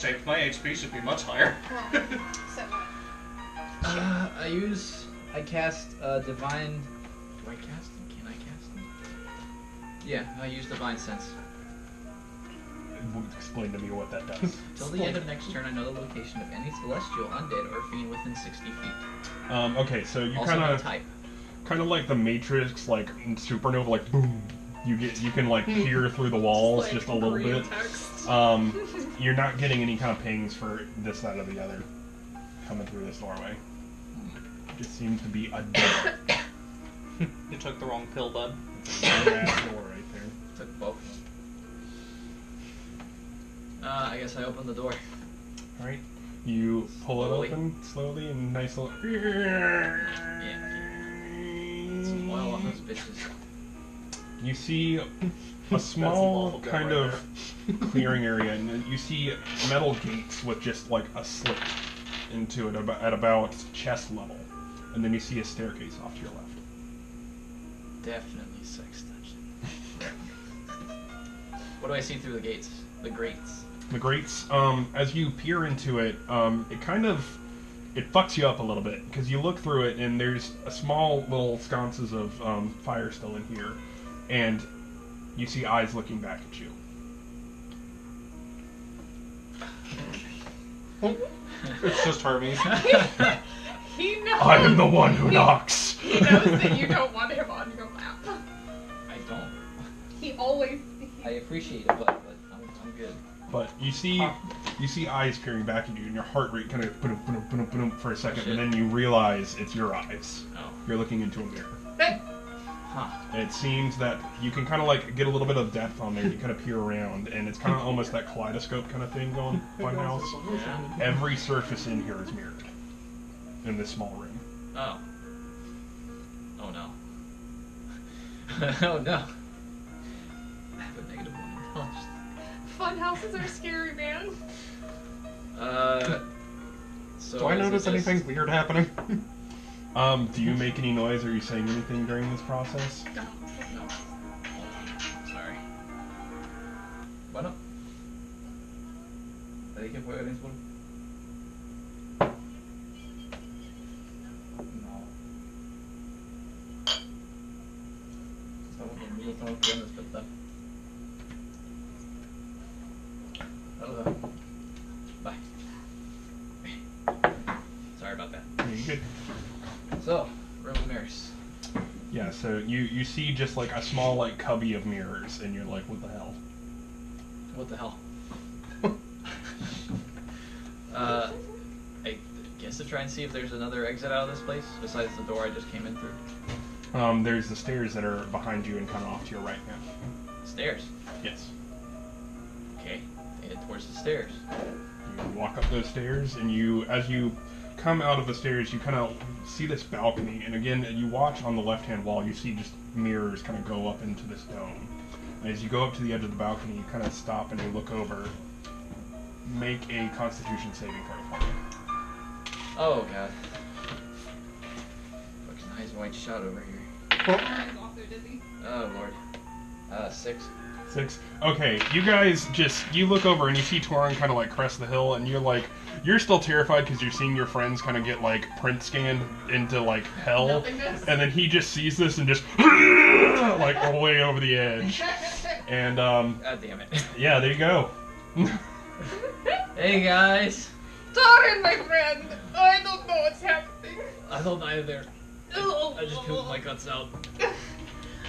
Save my HP should be much higher. So what? I cast Divine... Do I cast it? Can I cast it? Yeah, I use Divine Sense. Explain to me what that does. Till the end of next turn, I know the location of any celestial, undead, or fiend within 60 feet. Okay, so you Also no type. kind of like the Matrix, like in Supernova, like boom. You can like peer through the walls just a little bit. You're not getting any kind of pings for this side or the other coming through this doorway. It just seems to be a door. You took the wrong pill, bud. It's a ass door right there. Took both. I guess I opened the door. Alright. You pull Slowly. it open slowly and nice little. Yeah. Some oil on those bitches. You see a small kind of clearing area, and you see metal gates with just like a slit into it at about chest level, and then you see a staircase off to your left. Definitely sex dungeon. What do I see through the gates? The grates. The grates, as you peer into it, it kind of fucks you up a little bit because you look through it and there's a small little sconces of fire still in here, and you see eyes looking back at you. It's just Hermes. He knows. I am the one who knocks. He knows that you don't want him on your lap. I don't. He always. I appreciate it, but I'm good. But you see eyes peering back at you, and your heart rate kind of boom, boom, boom, boom for a second, and then you realize it's your eyes. Oh. You're looking into a mirror. Hey. Huh. It seems that you can kind of like get a little bit of depth on there. You kind of peer around, and it's kind of almost that kaleidoscope kind of thing going by now. Yeah. Every surface in here is mirrored in this small room. Oh. Oh no. Oh no. I have a negative one intelligence. Fun houses are scary, man. So Do I is it notice just- anything weird happening? Do you make any noise? Or are you saying anything during this process? No. No. Sorry. Bueno. ¿Te dije fue Greensboro? No. Estamos queriendo despertar. Hello. Bye. Sorry about that. Yeah, you good? So, room of mirrors. Yeah. So you see just like a small like cubby of mirrors, and you're like, what the hell? What the hell? I guess to try and see if there's another exit out of this place besides the door I just came in through. There's the stairs that are behind you and kind of off to your right now. Stairs. Yes. Okay, head towards the stairs. You walk up those stairs, and as you come out of the stairs, you kind of see this balcony, and again, you watch on the left-hand wall, you see just mirrors kind of go up into this dome. And as you go up to the edge of the balcony, you kind of stop and you look over. Make a Constitution saving throw for me. Oh god. Fucking eyes wide shut over here. He's also dizzy. Oh lord. 6. 6. Okay, you guys you look over and you see Torin kind of like crest the hill, and you're still terrified because you're seeing your friends kind of get like print scanned into like hell. Nothingness. And then he just sees this and just like all the way over the edge. And God damn it. yeah, there you go. Hey guys. Darren, my friend. I don't know what's happening. I don't either. I just pooped my guts out.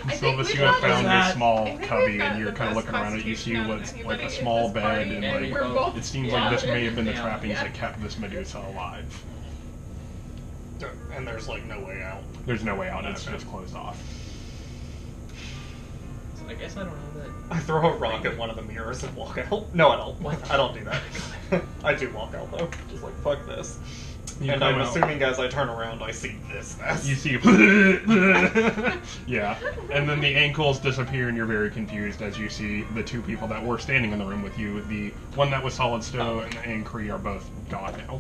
I think Silvis, we you have got found that. this small I think we've cubby, got and you're the kind of best looking around it. You see constitution out of what's like anybody a at small this bed, party, and and like we're both it seems yeah. like this may have been the Yeah. trappings Yeah. that kept this Medusa alive. And there's like no way out. There's no way out. It's Okay. just closed off. So I guess I don't know that. I throw a rock at one of the mirrors and walk out. No, I don't. What? I don't do that. I do walk out though. Just like, fuck this. You And come I'm out. assuming as I turn around, I see this mess. You see, yeah, and then the ankles disappear, and you're very confused as you see the two people that were standing in the room with you. The one that was Solid Stowe and Kree are both gone now.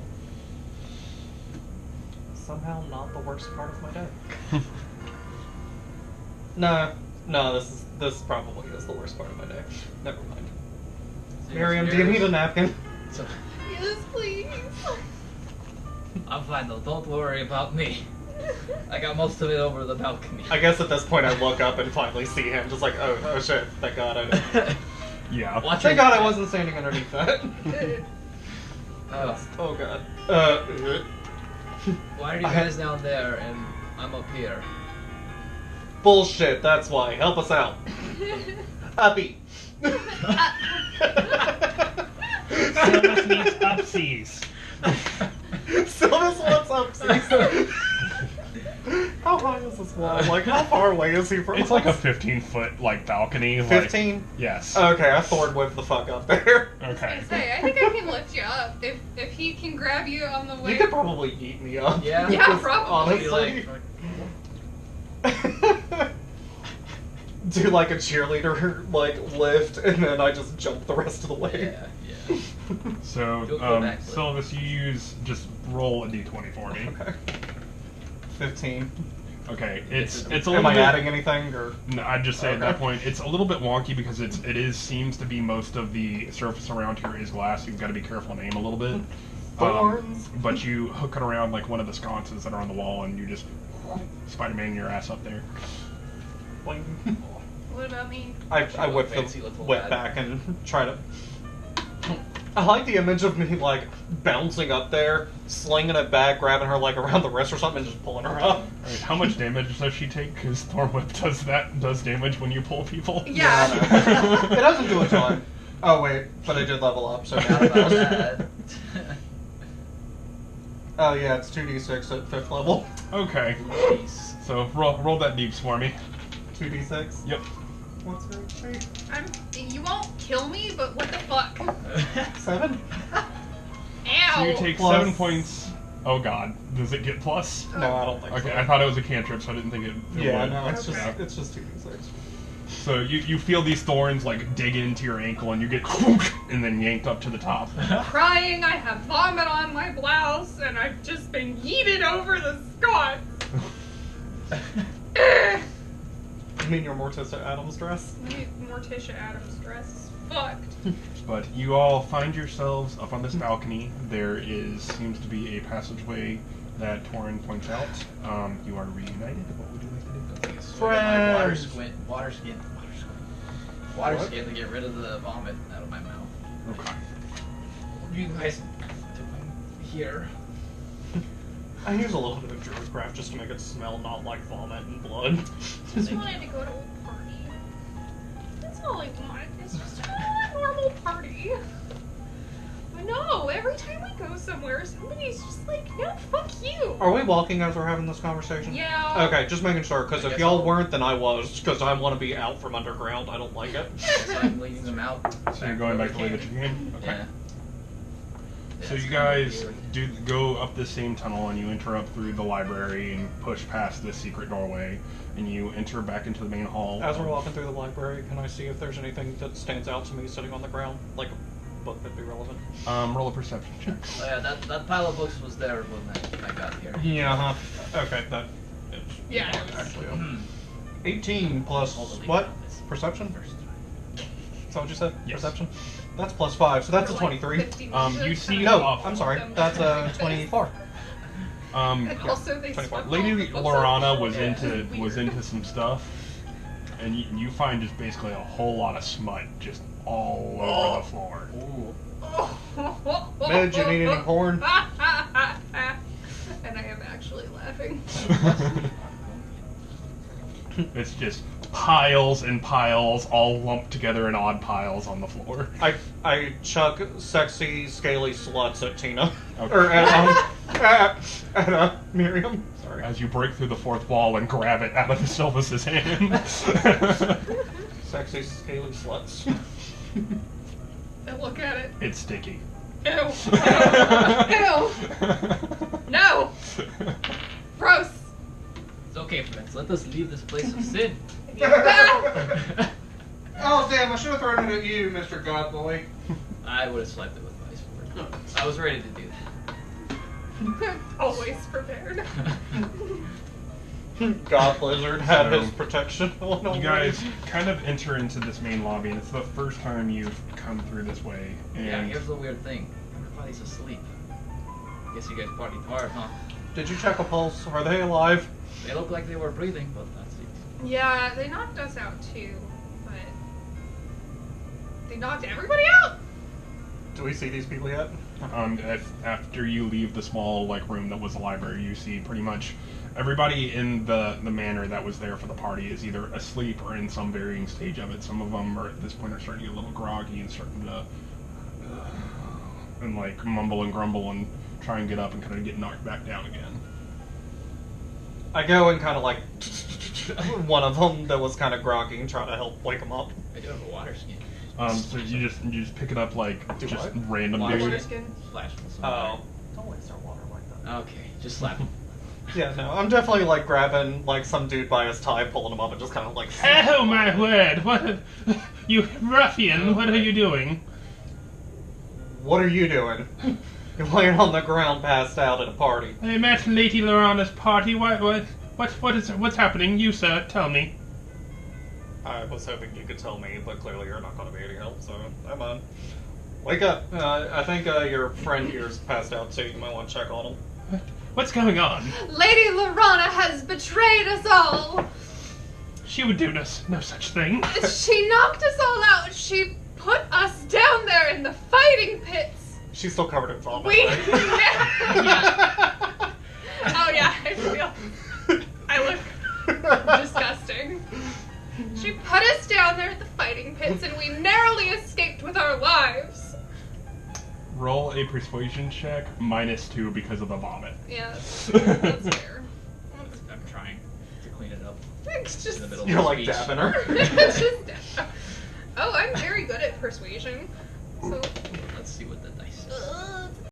Somehow not the worst part of my day. No, this probably is the worst part of my day. Never mind. So Miriam, do you stairs. need a napkin? So Yes, please. I'm fine though. Don't worry about me. I got most of it over the balcony. I guess at this point I look up and finally see him, just like, oh shit, thank God I didn't. Yeah. Watch Thank your- God I wasn't standing underneath that. Oh, Oh God. why are you guys down there and I'm up here? Bullshit, that's why. Help us out. Uppy. Silvus needs upsies. Silvus wants upsies. How high is this wall? Like, how far away is he from It's like a us? 15-foot like balcony. 15? Like, yes. Okay, I Thorn whipped the fuck up there. Okay. Say, I think I can lift you up if he can grab you on the way. You could probably eat me up. Yeah? Yeah, Because probably. Honestly. Like, Do like a cheerleader like lift, and then I just jump the rest of the way. yeah. So, Go back, Flip. Silvus, you use just roll a d20 for me. Okay. 15. Okay, it's a Am little I bit. adding anything or? No, I'd just say at that Okay. point it's a little bit wonky because seems to be most of the surface around here is glass. You've got to be careful and aim a little bit. Thorns. But you hook it around like one of the sconces that are on the wall, and you just Spider-Man your ass up there. Boing. What about me? I whip Fancy the little whip lad. back and try to. I like the image of me like bouncing up there, slinging it back, grabbing her like around the wrist or something, and just pulling her up. Alright, how much damage does she take? Because Thorn Whip does damage when you pull people. Yeah. I know. It doesn't do a ton. Oh wait, but I did level up, so. Forgot about that. Oh yeah, it's 2d6 at 5th level. Okay, Jeez. so roll that deeps for me. 2d6. Yep. What's her HP? You won't kill me, but what the fuck? 7. Ow! So you take Plus- 7 points. Oh God, does it get plus? No, I don't think Okay, so. I thought it was a cantrip, so I didn't think it. Yeah, would. no, it's Okay. just 2d6. So you feel these thorns like dig into your ankle, and you get and then yanked up to the top. Crying, I have vomit on my blouse, and I've just been yeeted over the Scott. You mean your Morticia Adams dress? My Morticia Adams dress is fucked. But you all find yourselves up on this balcony. There seems to be a passageway that Torin points out. You are reunited. What would you like to do? My water Friends. squint. Water skin to get rid of the vomit out of my mouth. Okay. What are you guys doing here? I use a little bit of Druidcraft just to make it smell not like vomit and blood. Just wanted to go to a party. That's all I want. It's just a normal party. But no, every time we go somewhere, somebody's just like, no, fuck you. Are we walking as we're having this conversation? Yeah. Okay, just making sure, because I if guess y'all I'll- weren't, then I was, because I want to be out from underground. I don't like it. So I'm leading them out. So you're going back the way that you came. Okay. Yeah. So it's you kinda guys weird. go up this same tunnel, and you enter up through the library and push past this secret doorway, and you enter back into the main hall. As we're walking through the library, can I see if there's anything that stands out to me sitting on the ground? Like a book that'd be relevant? Roll a perception check. Oh yeah, that pile of books was there when I got here. Yeah, huh. Okay, that is Yeah, it was- actually Hmm. 18 plus Hold the lead what? on this. Perception? First. Is that what you said? Yes. Perception? That's plus 5, so that's a Like 23. 50 You minutes. see- No, off. I'm sorry. That's a 24. And also, they 24. swept all Lady the books Lorana up. was Yeah. into some stuff, and you find just basically a whole lot of smut just all over the floor. Ooh. Midge, you need any porn? And I am actually laughing. It's just piles and piles, all lumped together in odd piles on the floor. I chuck sexy, scaly sluts at Tina. Okay. Or at Miriam. Sorry. As you break through the fourth wall and grab it out of the Silvus's hand. Sexy, scaly sluts. I look at it. It's sticky. Ew. Ew. No. Gross. It's okay, friends. Let us leave this place of sin. Oh, damn, I should have thrown it at you, Mr. Godboy. I would have swiped it with my sword. I was ready to do that. Always prepared. God Blizzard had So, his protection on You already. guys kind of enter into this main lobby, and it's the first time you've come through this way. And Yeah, here's the weird thing. Everybody's asleep. Guess you guys partied hard, huh? Did you check a pulse? Are they alive? They look like they were breathing, but that's it. Yeah, they knocked us out too, but they knocked everybody out. Do we see these people yet? After you leave the small room that was the library, you see pretty much everybody in the manor that was there for the party is either asleep or in some varying stage of it. Some of them are at this point are starting to get a little groggy and starting to and mumble and grumble and try and get up and kind of get knocked back down again. I go and kind of one of them that was kind of groggy and try to help wake him up. I do have a water skin. So you just pick it up Do just what? random Water dude. skin? Splash with some Oh. water. Don't waste our water like that. Okay, just slap him. Yeah, no, I'm definitely grabbing some dude by his tie, pulling him up, and just kind of Oh my word! What, you ruffian! What are you doing? What are you doing? You're laying on the ground, passed out at a party. I'm at Lady Lorana's party. What's happening? You, sir, tell me. I was hoping you could tell me, but clearly you're not going to be any help, so I'm on. Wake up. I think your friend here's passed out too. You might want to check on him. What's going on? Lady Lorana has betrayed us all. She would do no such thing. She knocked us all out. She put us down there in the fighting pits. She's still covered in vomit. We right? Oh yeah, I look disgusting. She put us down there at the fighting pits and we narrowly escaped with our lives. Roll a persuasion check, -2 because of the vomit. Yeah, that's fair. I'm trying to clean it up. It's just, In the middle You're of the like speech. dabbing her. it's just. Oh, I'm very good at persuasion. So. Let's see what the dice say.